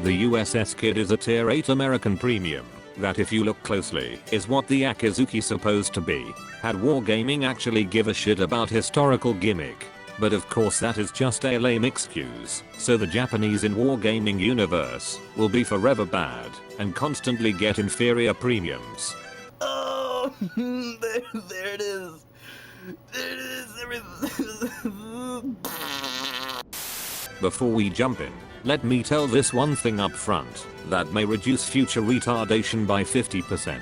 The USS Kid is a tier 8 American premium that, if you look closely, is what the Akizuki supposed to be. Had wargaming actually give a shit about historical gimmick? But of course that is just a lame excuse, so the Japanese in wargaming universe will be forever bad and constantly get inferior premiums. Oh, there it is. There it is, everything. Before we jump in, let me tell this one thing up front that may reduce future retardation by 50%.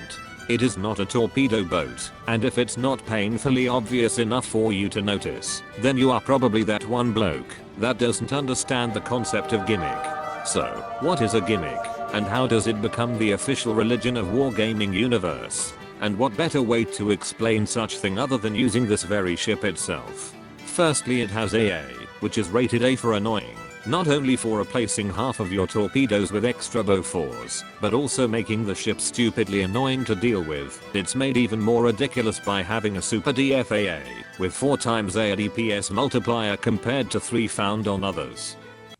It is not a torpedo boat, and if it's not painfully obvious enough for you to notice, then you are probably that one bloke that doesn't understand the concept of gimmick. So, what is a gimmick, and how does it become the official religion of wargaming universe? And what better way to explain such thing other than using this very ship itself? Firstly, it has AA, which is rated A for annoying. Not only for replacing half of your torpedoes with extra Bofors, but also making the ship stupidly annoying to deal with. It's made even more ridiculous by having a super DFAA, with 4 times a DPS multiplier compared to 3 found on others.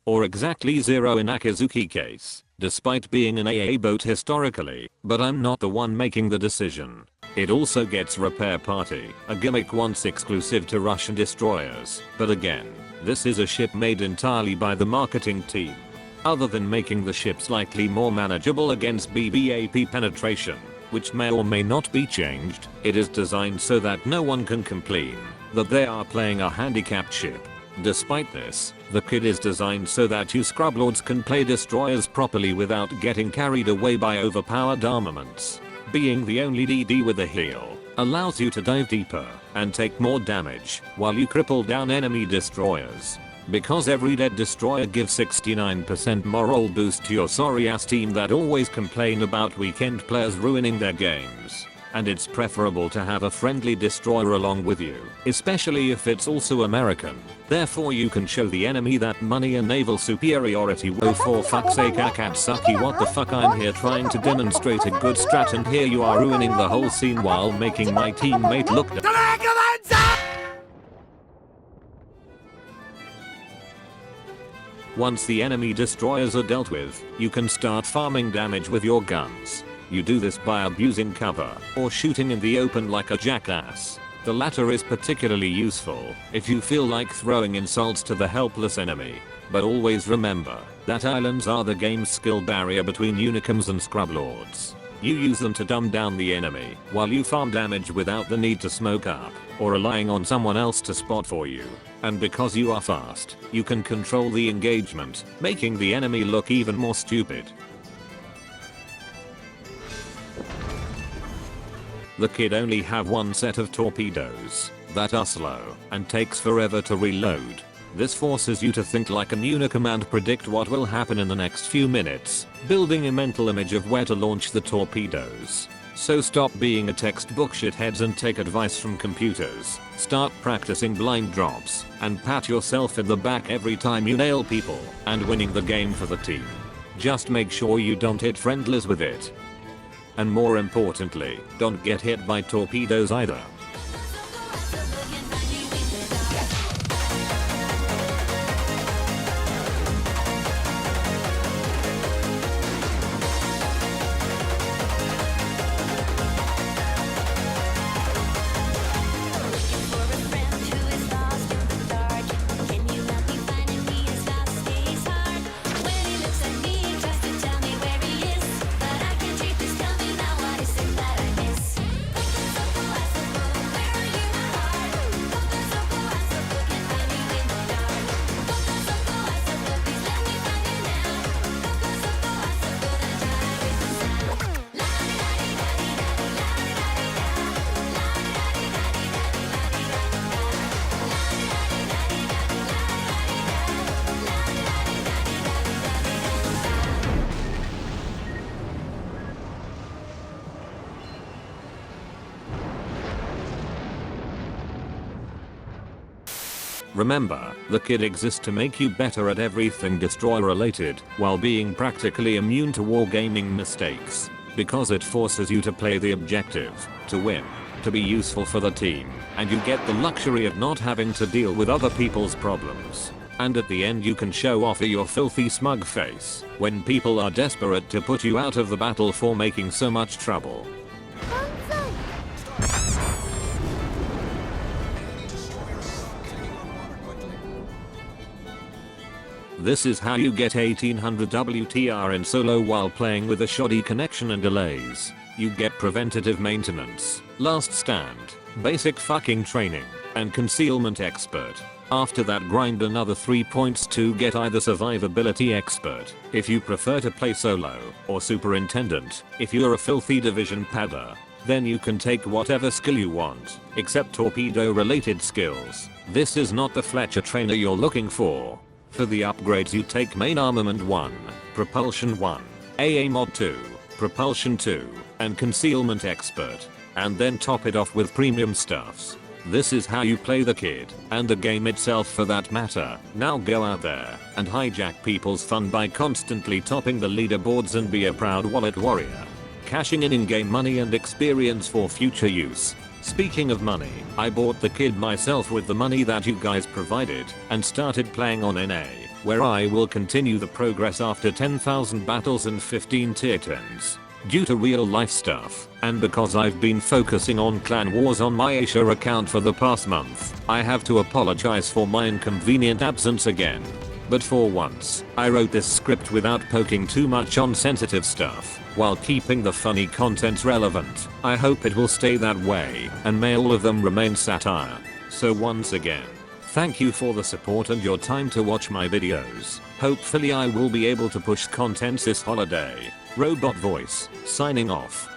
Or exactly 0 in Akizuki case, despite being an AA boat historically, but I'm not the one making the decision. It also gets Repair Party, a gimmick once exclusive to Russian destroyers, but again, this is a ship made entirely by the marketing team. Other than making the ship slightly more manageable against BBAP penetration, which may or may not be changed, it is designed so that no one can complain that they are playing a handicapped ship. Despite this, the kit is designed so that you scrublords can play destroyers properly without getting carried away by overpowered armaments. Being the only DD with a heal allows you to dive deeper and take more damage while you cripple down enemy destroyers. Because every dead destroyer gives 69% moral boost to your sorry ass team that always complain about weekend players ruining their games. And it's preferable to have a friendly destroyer along with you, especially if it's also American. Therefore you can show the enemy that money and naval superiority. Whoa, for fuck's sake, Akatsuki, what the fuck, I'm here trying to demonstrate a good strat and here you are ruining the whole scene while making my teammate look dumb. Once the enemy destroyers are dealt with, you can start farming damage with your guns. You do this by abusing cover or shooting in the open like a jackass. The latter is particularly useful if you feel like throwing insults to the helpless enemy. But always remember that islands are the game's skill barrier between unicums and scrublords. You use them to dumb down the enemy while you farm damage without the need to smoke up or relying on someone else to spot for you. And because you are fast, you can control the engagement, making the enemy look even more stupid. The kid only have one set of torpedoes that are slow and takes forever to reload. This forces you to think like an unicum and predict what will happen in the next few minutes, building a mental image of where to launch the torpedoes. So stop being a textbook shitheads and take advice from computers. Start practicing blind drops and pat yourself in the back every time you nail people and winning the game for the team. Just make sure you don't hit friendlies with it. And more importantly, don't get hit by torpedoes either. Remember, the kit exists to make you better at everything destroyer related, while being practically immune to wargaming mistakes. Because it forces you to play the objective, to win, to be useful for the team, and you get the luxury of not having to deal with other people's problems. and at the end you can show off your filthy smug face when people are desperate to put you out of the battle for making so much trouble. This is how you get 1800 WTR in solo while playing with a shoddy connection and delays. You get preventative maintenance, last stand, basic fucking training, and concealment expert. After that grind another 3 points to get either survivability expert, if you prefer to play solo, or superintendent, if you're a filthy division padder. Then you can take whatever skill you want, except torpedo related skills. This is not the Fletcher trainer you're looking for. For the upgrades you take main armament 1, propulsion 1, AA mod 2, propulsion 2, and concealment expert. And then top it off with premium stuffs. This is how you play the kid, and the game itself for that matter. Now go out there and hijack people's fun by constantly topping the leaderboards and be a proud wallet warrior. Cashing in in-game money and experience for future use. Speaking of money, I bought the kid myself with the money that you guys provided and started playing on NA, where I will continue the progress after 10,000 battles and 15 tier 10s. Due to real life stuff, and because I've been focusing on clan wars on my Asia account for the past month, I have to apologize for my inconvenient absence again. But for once, I wrote this script without poking too much on sensitive stuff, while keeping the funny content relevant. I hope it will stay that way, and may all of them remain satire. So once again, thank you for the support and your time to watch my videos. Hopefully I will be able to push content this holiday. Robot voice, signing off.